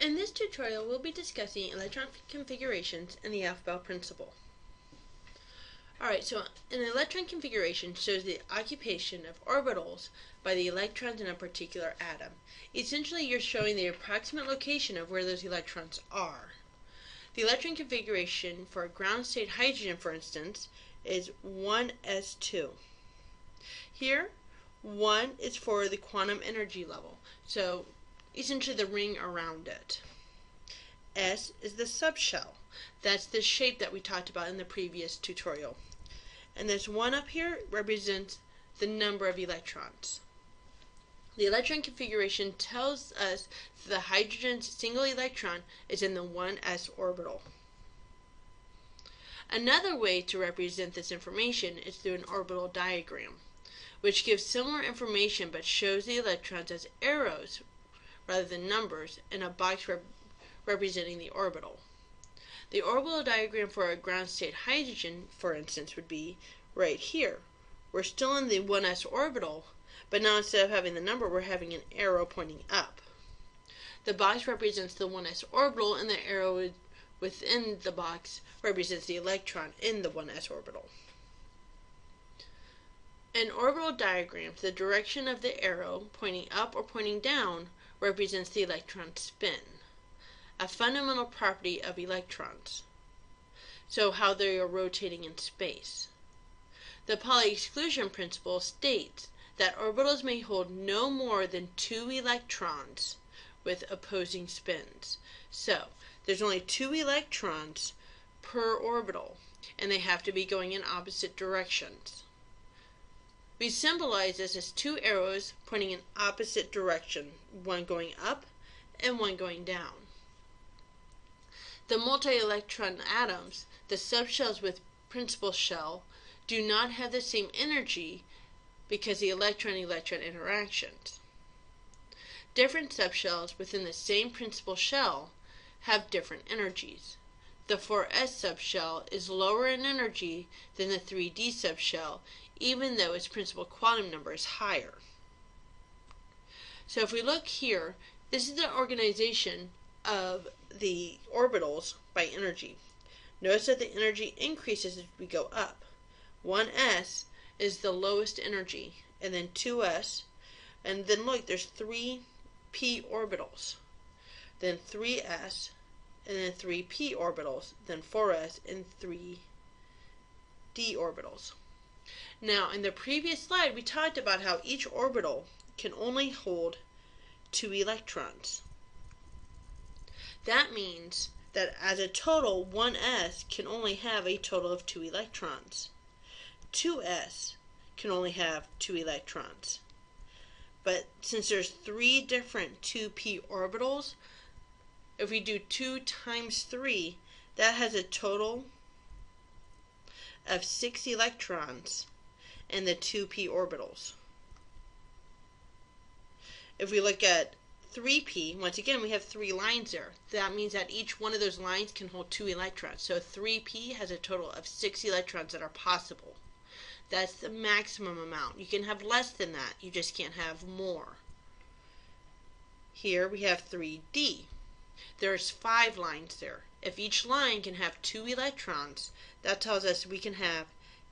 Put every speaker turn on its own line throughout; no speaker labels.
In this tutorial, we'll be discussing electron configurations and the aufbau principle. Alright, so an electron configuration shows the occupation of orbitals by the electrons in a particular atom. Essentially, you're showing the approximate location of where those electrons are. The electron configuration for a ground state hydrogen, for instance, is 1s2. Here, 1 is for the quantum energy level, so essentially the ring around it. S is the subshell. That's the shape that we talked about in the previous tutorial. And this 1 up here represents the number of electrons. The electron configuration tells us that the hydrogen's single electron is in the 1s orbital. Another way to represent this information is through an orbital diagram, which gives similar information but shows the electrons as arrows rather than numbers in a box representing the orbital. The orbital diagram for a ground state hydrogen, for instance, would be right here. We're still in the 1s orbital, but now instead of having the number, we're having an arrow pointing up. The box represents the 1s orbital, and the arrow within the box represents the electron in the 1s orbital. In orbital diagrams, the direction of the arrow pointing up or pointing down represents the electron spin, a fundamental property of electrons, so how they are rotating in space. The Pauli exclusion principle states that orbitals may hold no more than 2 electrons with opposing spins. So, there's only 2 electrons per orbital, and they have to be going in opposite directions. We symbolize this as 2 arrows pointing in opposite direction, one going up and one going down. The multi-electron atoms, the subshells with principal shell, do not have the same energy because the electron-electron interactions. Different subshells within the same principal shell have different energies. The 4s subshell is lower in energy than the 3d subshell, even though its principal quantum number is higher. So if we look here, this is the organization of the orbitals by energy. Notice that the energy increases as we go up. 1s is the lowest energy, and then 2s, and then look, there's 3p orbitals, then 3s, and then 3p orbitals, then 4s, and 3d orbitals. Now, in the previous slide, we talked about how each orbital can only hold 2 electrons. That means that as a total, 1s can only have a total of 2 electrons. 2s can only have 2 electrons. But since there's 3 different 2p orbitals, if we do 2 times 3, that has a total of 6 electrons in the 2p orbitals. If we look at 3p, once again we have 3 lines there. That means that each one of those lines can hold 2 electrons. So 3p has a total of 6 electrons that are possible. That's the maximum amount. You can have less than that, you just can't have more. Here we have 3d. There's 5 lines there. If each line can have 2 electrons, that tells us we can have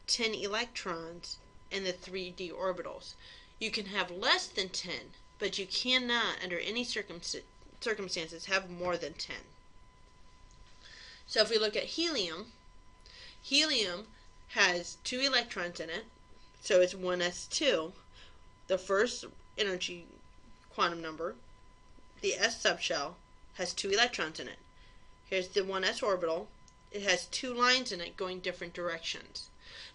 10 electrons in the 3d orbitals. You can have less than 10, but you cannot, under any circumstances, have more than 10. So if we look at helium, helium has 2 electrons in it, so it's 1s2, the first energy quantum number. The s subshell has 2 electrons in it. Here's the 1s orbital. It has 2 lines in it going different directions.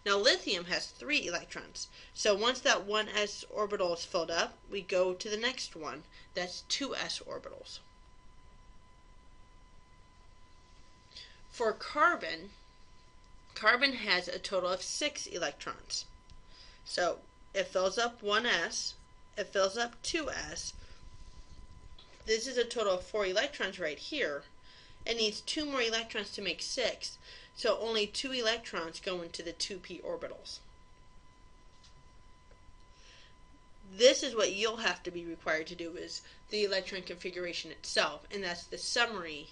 Now lithium has 3 electrons. So once that 1s orbital is filled up, we go to the next one. That's 2s orbitals. For carbon, carbon has a total of 6 electrons. So it fills up 1s, it fills up 2s. This is a total of 4 electrons right here. It needs 2 more electrons to make 6, so only 2 electrons go into the 2p orbitals. This is what you'll have to be required to do, is the electron configuration itself, and that's the summary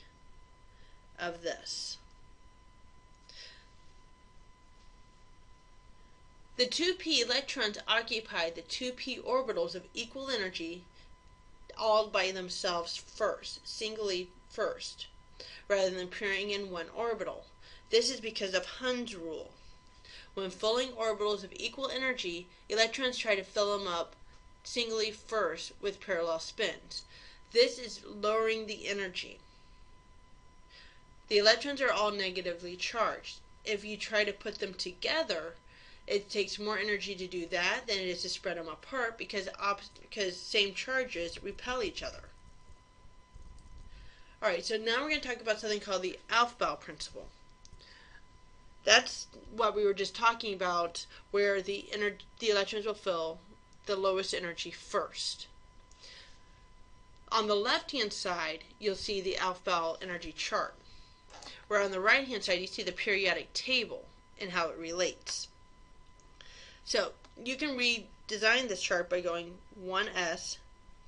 of this. The 2p electrons occupy the 2p orbitals of equal energy all by themselves first, singly first, rather than appearing in one orbital. This is because of Hund's rule. When filling orbitals of equal energy, electrons try to fill them up singly first with parallel spins. This is lowering the energy. The electrons are all negatively charged. If you try to put them together, it takes more energy to do that than it is to spread them apart, because same charges repel each other. Alright, so now we're going to talk about something called the aufbau principle. That's what we were just talking about, where the electrons will fill the lowest energy first. On the left-hand side, you'll see the aufbau energy chart, where on the right-hand side, you see the periodic table and how it relates. So you can redesign this chart by going 1s,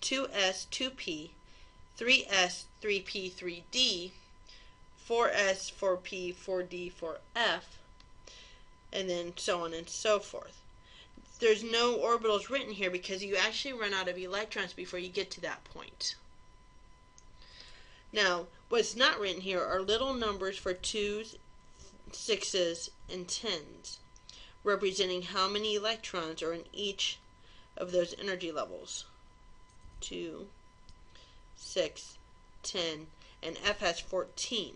2s, 2p, 3s, 3p, 3d, 4s, 4p, 4d, 4f, and then so on and so forth. There's no orbitals written here because you actually run out of electrons before you get to that point. Now, what's not written here are little numbers for 2s, 6s, and 10s, representing how many electrons are in each of those energy levels. 2, 6, 10, and F has 14.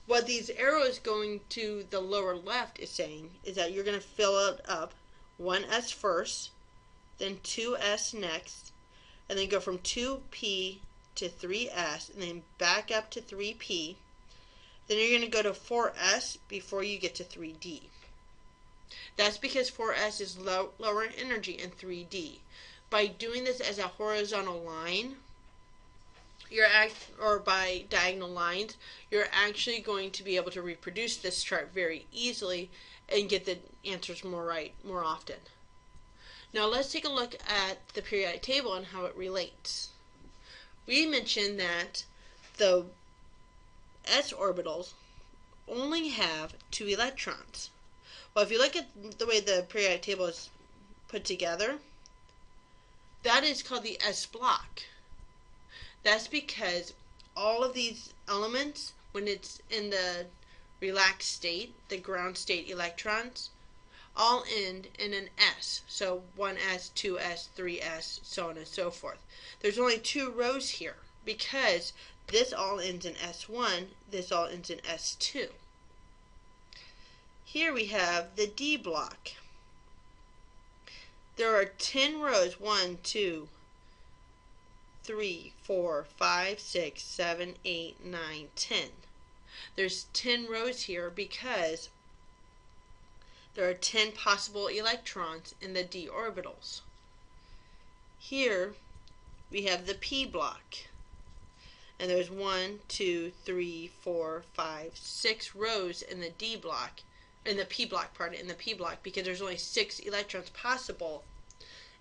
What these arrows going to the lower left is saying is that you're going to fill it up 1s first, then 2s next, and then go from 2p to 3s, and then back up to 3p. Then you're going to go to 4s before you get to 3d. That's because 4s is lower in energy in 3d. By doing this as a horizontal line, or by diagonal lines, you're actually going to be able to reproduce this chart very easily and get the answers more often. Now let's take a look at the periodic table and how it relates. We mentioned that the s orbitals only have 2 electrons. Well, if you look at the way the periodic table is put together, that is called the s block. That's because all of these elements, when it's in the relaxed state, the ground state electrons, all end in an s. So 1s, 2s, 3s, so on and so forth. There's only 2 rows here because this all ends in S1, this all ends in S2. Here we have the D block. There are 10 rows, 1, 2, 3, 4, 5, 6, 7, 8, 9, 10. There's 10 rows here because there are 10 possible electrons in the d orbitals. Here we have the p block. And there's 1, 2, 3, 4, 5, 6 rows in the d block, in the p block, because there's only 6 electrons possible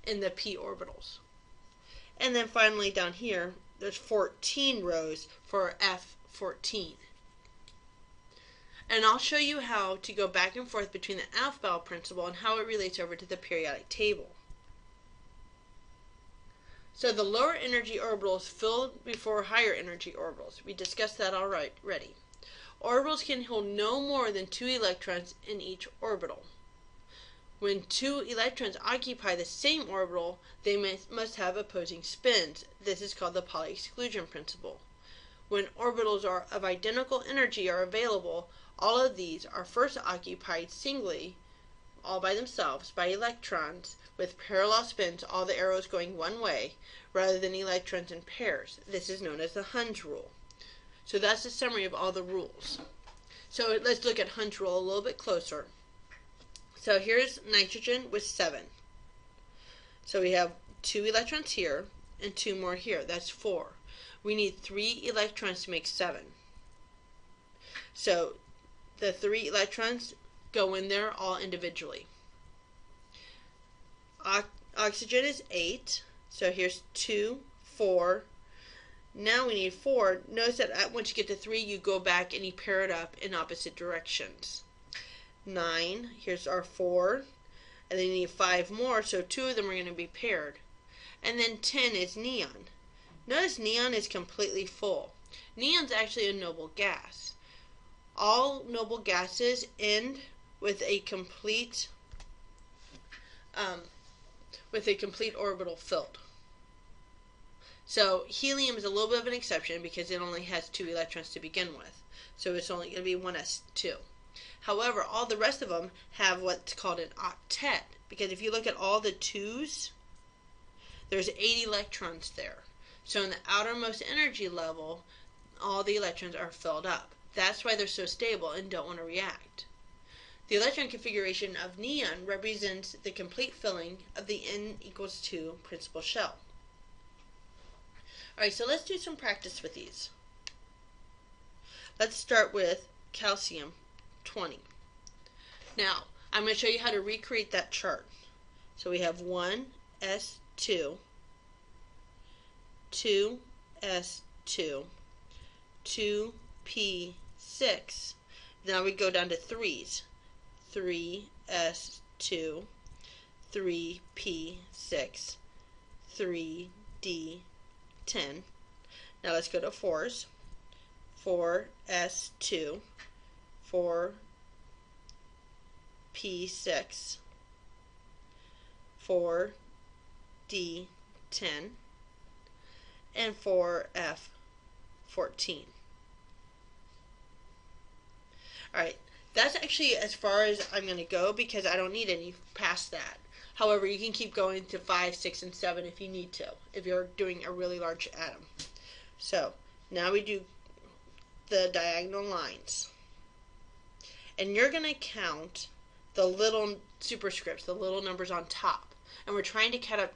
in the p orbitals. And then finally down here, there's 14 rows for F14. And I'll show you how to go back and forth between the aufbau principle and how it relates over to the periodic table. So the lower energy orbitals filled before higher energy orbitals. We discussed that already. Orbitals can hold no more than 2 electrons in each orbital. When 2 electrons occupy the same orbital, they must have opposing spins. This is called the Pauli exclusion principle. When orbitals of identical energy are available, all of these are first occupied singly, all by themselves, by electrons with parallel spins, all the arrows going one way, rather than electrons in pairs. This is known as the Hund's rule. So that's the summary of all the rules. So let's look at Hund's rule a little bit closer. So here's nitrogen with 7. So we have 2 electrons here and 2 more here. That's 4. We need 3 electrons to make 7. So the 3 electrons go in there all individually. Oxygen is 8. So here's 2, 4. Now we need 4. Notice that once you get to 3, you go back and you pair it up in opposite directions. 9. Here's our 4. And then you need 5 more, so 2 of them are going to be paired. And then 10 is neon. Notice neon is completely full. Neon's actually a noble gas. All noble gases end with a complete orbital filled. So helium is a little bit of an exception because it only has 2 electrons to begin with. So it's only going to be 1s2. However, all the rest of them have what's called an octet, because if you look at all the 2s, there's 8 electrons there. So in the outermost energy level, all the electrons are filled up. That's why they're so stable and don't want to react. The electron configuration of neon represents the complete filling of the n equals 2 principal shell. Alright, so let's do some practice with these. Let's start with calcium 20. Now, I'm going to show you how to recreate that chart. So we have 1s2, 2s2, 2p6. Now we go down to 3s. 3s2, 3p6, 3d10. Now let's go to 4s. 4s2, 4p6, 4d10, and 4f14. Alright, that's actually as far as I'm going to go because I don't need any past that. However, you can keep going to 5, 6, and 7 if you need to, if you're doing a really large atom. So, now we do the diagonal lines. And you're going to count the little superscripts, the little numbers on top. And we're trying to count up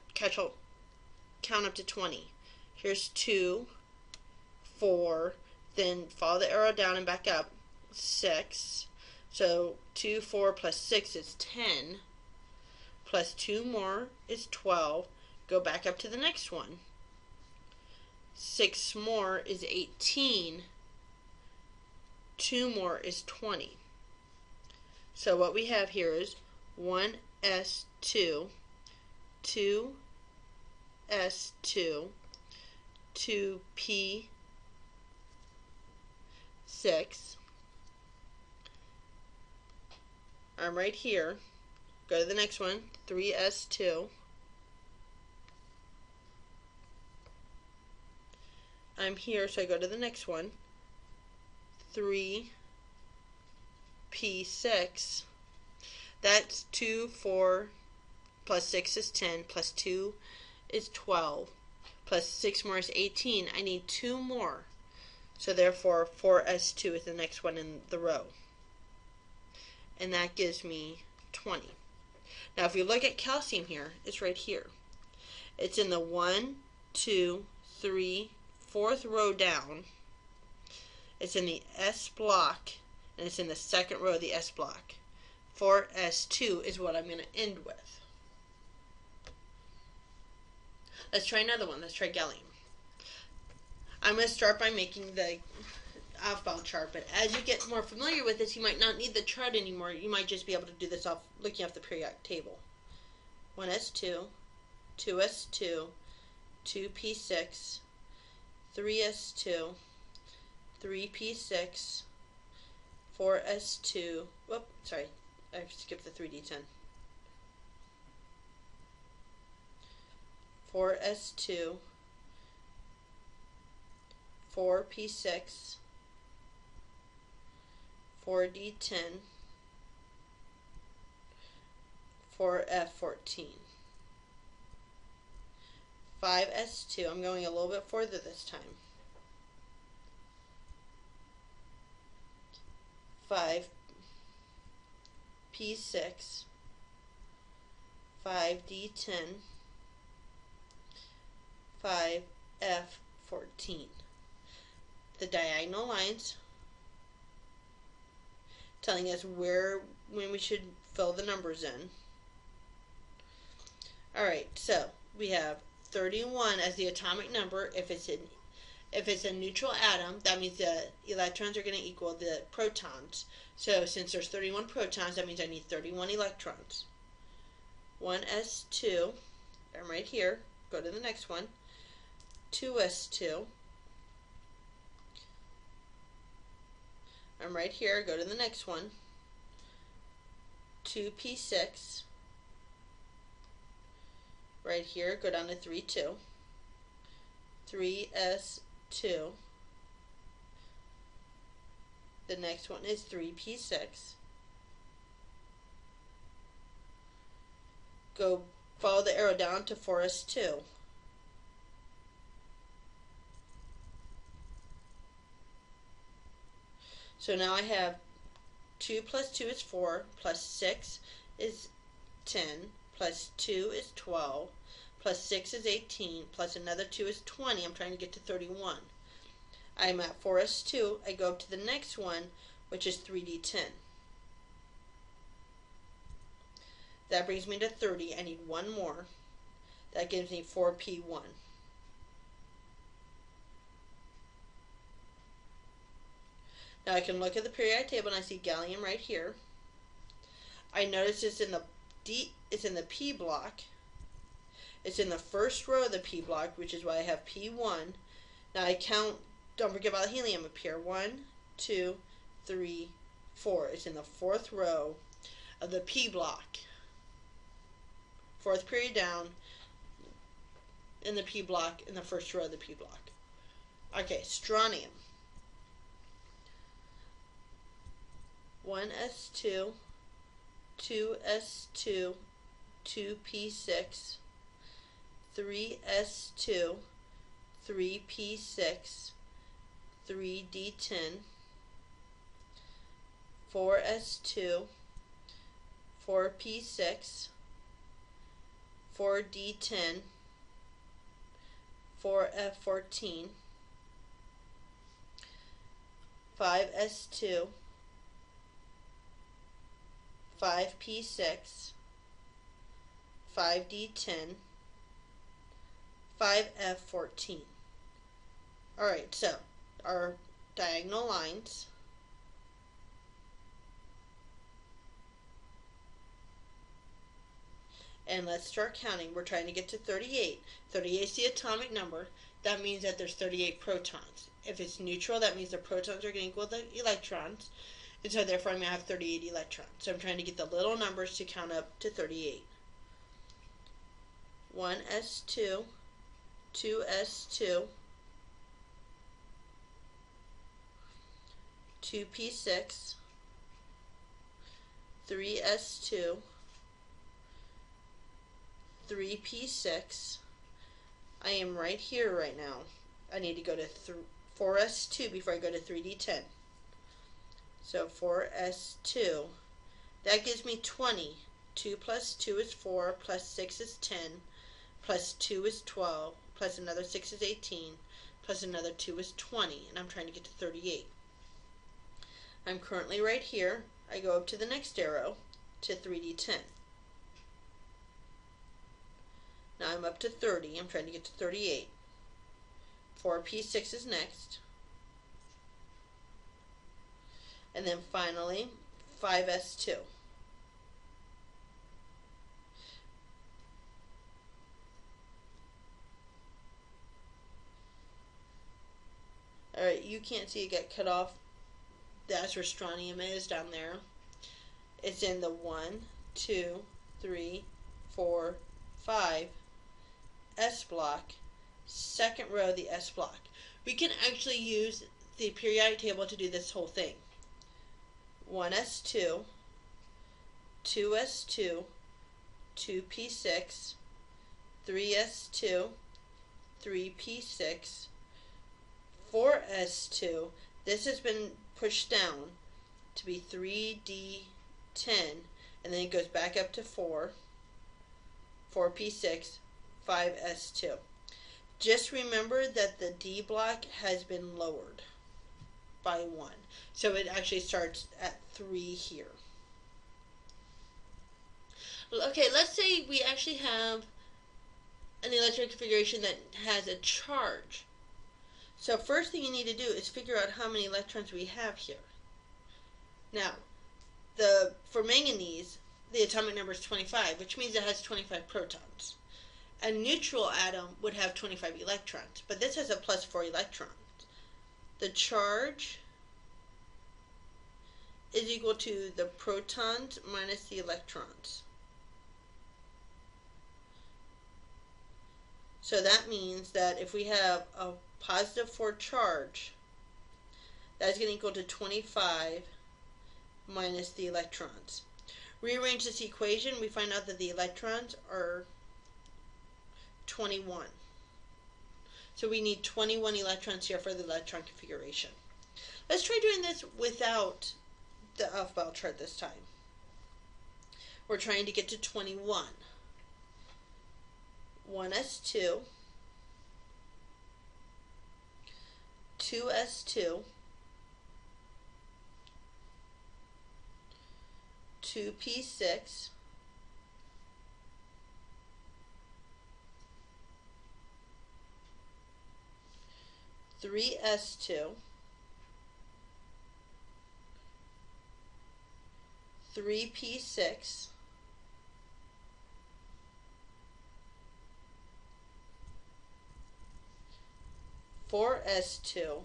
to 20. Here's 2, 4, then follow the arrow down and back up, 6. So 2, 4 plus 6 is 10, plus 2 more is 12. Go back up to the next one. 6 more is 18. 2 more is 20. So what we have here is 1s2, 2s2, 2p6. I'm right here. Go to the next one, 3s2. I'm here, so I go to the next one, 3p6. That's 2, 4, plus 6 is 10, plus 2 is 12, plus 6 more is 18. I need 2 more. So therefore, 4s2 is the next one in the row. And that gives me 20. Now if you look at calcium here, it's right here. It's in the 1, 2, 3, 4th row down. It's in the S block, and it's in the 2nd row of the S block. 4s2 is what I'm going to end with. Let's try another one. Let's try gallium. I'm going to start by making the aufbau chart, but as you get more familiar with this, you might not need the chart anymore. You might just be able to do this off looking off the periodic table. 1s2, 2s2, 2p6, 3s2, 3p6, 4s2, whoop, sorry, I skipped the 3d10. 4s2, 4p6, 4d10, 4f14. 5s2, I'm going a little bit further this time. 5p6, 5d10, 5f14. The diagonal lines telling us when we should fill the numbers in. Alright, so we have 31 as the atomic number. If it's a neutral atom, that means the electrons are going to equal the protons. So since there's 31 protons, that means I need 31 electrons. 1s2, I'm right here, go to the next one. 2s2, I'm right here, go to the next one. 2p6, right here, go down to 3, 2. 3s2, the next one is 3p6. Go follow the arrow down to 4s2. So now I have 2 plus 2 is 4, plus 6 is 10, plus 2 is 12, plus 6 is 18, plus another 2 is 20. I'm trying to get to 31. I'm at 4s2. I go up to the next one, which is 3d10. That brings me to 30. I need one more. That gives me 4p1. Now I can look at the periodic table and I see gallium right here. I notice it's in the P block. It's in the first row of the P block, which is why I have P1. Now I count, don't forget about helium up here. 1, 2, 3, 4. It's in the fourth row of the P block. Fourth period down in the P block, in the first row of the P block. Okay, strontium. 1s2, 2s2, 2p6, 3s2, 3p6, 3d10, 4s2, 4p6, 4d10, 4f14, 5s2, 5p6, 5d10, 5f14. Alright, so our diagonal lines. And let's start counting. We're trying to get to 38. 38 is the atomic number. That means that there's 38 protons. If it's neutral, that means the protons are going to equal the electrons. And so therefore I'm going to have 38 electrons. So I'm trying to get the little numbers to count up to 38. 1s2, 2s2, 2p6, 3s2, 3p6. I am right here right now. I need to go to 4s2 before I go to 3d10. So 4s2, that gives me 20. 2 plus 2 is 4, plus 6 is 10, plus 2 is 12, plus another 6 is 18, plus another 2 is 20, and I'm trying to get to 38. I'm currently right here. I go up to the next arrow to 3d10. Now I'm up to 30. I'm trying to get to 38. 4p6 is next. And then finally, 5s2. Alright, you can't see it get cut off. That's where strontium is down there. It's in the 1, 2, 3, 4, 5 S block. Second row of the S block. We can actually use the periodic table to do this whole thing. 1s2, 2s2, 2p6, 3s2, 3p6, 4s2. This has been pushed down to be 3d10, and then it goes back up to 4, 4p6, 5s2. Just remember that the D block has been lowered by 1. So it actually starts at 3 here. Okay, let's say we actually have an electron configuration that has a charge. So first thing you need to do is figure out how many electrons we have here. Now, for manganese, the atomic number is 25, which means it has 25 protons. A neutral atom would have 25 electrons, but this has a plus 4 electrons. The charge is equal to the protons minus the electrons. So that means that if we have a positive 4 charge, that's going to equal to 25 minus the electrons. Rearrange this equation, we find out that the electrons are 21. So we need 21 electrons here for the electron configuration. Let's try doing this without the aufbau chart this time. We're trying to get to 21. 1s2, 2s2, 2p6, 3s2, 3p6, 4s2.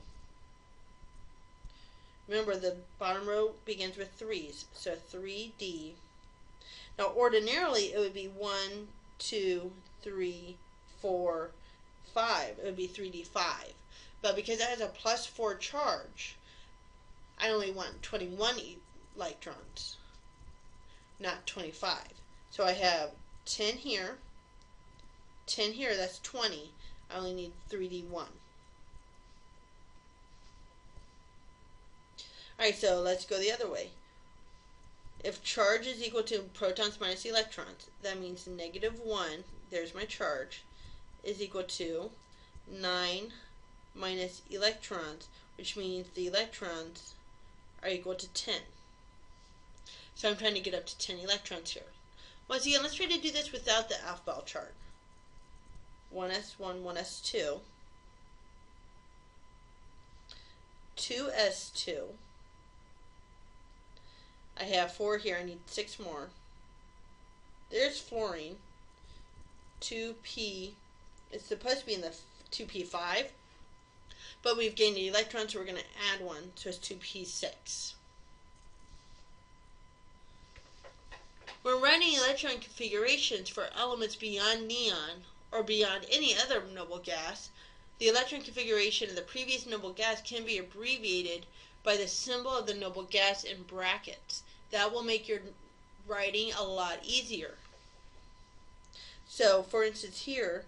Remember, the bottom row begins with 3's, so 3d. Now, ordinarily, it would be 1, 2, 3, 4, 5. It would be 3d5. But because it has a plus 4 charge, I only want 21 electrons, not 25. So I have 10 here, 10 here, that's 20. I only need 3d1. Alright, so let's go the other way. If charge is equal to protons minus electrons, that means -1, there's my charge, is equal to 9 minus electrons, which means the electrons are equal to 10. So I'm trying to get up to 10 electrons here. Once again, let's try to do this without the aufbau chart. 1s1, 1s2, 2s2, I have 4 here, I need 6 more. There's fluorine, 2p, it's supposed to be in the 2p5, but we've gained an electron, so we're going to add 1, so it's 2p6. When writing electron configurations for elements beyond neon, or beyond any other noble gas, the electron configuration of the previous noble gas can be abbreviated by the symbol of the noble gas in brackets. That will make your writing a lot easier. So, for instance here,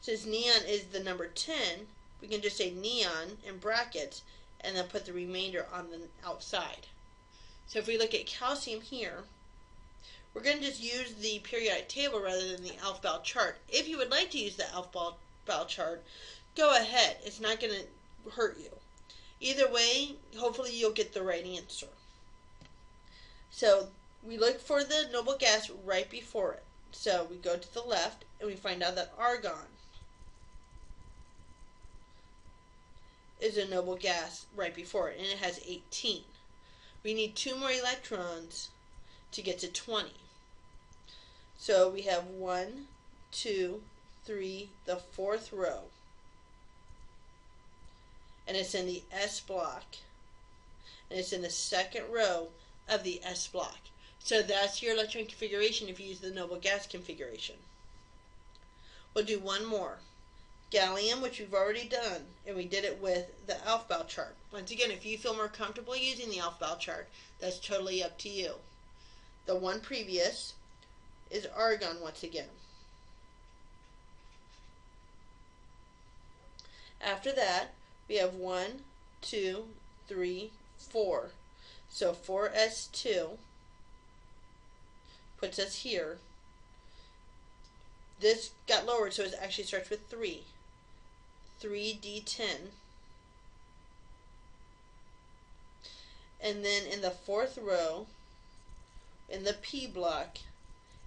since neon is the number 10, we can just say neon in brackets and then put the remainder on the outside. So if we look at calcium here, we're going to just use the periodic table rather than the aufbau chart. If you would like to use the aufbau chart, go ahead. It's not going to hurt you. Either way, hopefully you'll get the right answer. So we look for the noble gas right before it. So we go to the left and we find out that argon is a noble gas right before it, and it has 18. We need 2 more electrons to get to 20. So we have 1, 2, 3, the 4th row. And it's in the S block. And it's in the 2nd row of the S block. So that's your electron configuration if you use the noble gas configuration. We'll do one more. Gallium, which we've already done, and we did it with the aufbau chart. Once again, if you feel more comfortable using the aufbau chart, that's totally up to you. The one previous is argon once again. After that, we have 1, 2, 3, 4. So 4s2 puts us here. This got lowered, so it actually starts with 3. 3d10. And then in the 4th row, in the P block,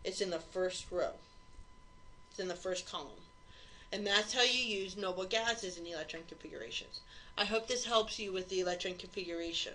it's in the 1st row. It's in the 1st column. And that's how you use noble gases in electron configurations. I hope this helps you with the electron configuration.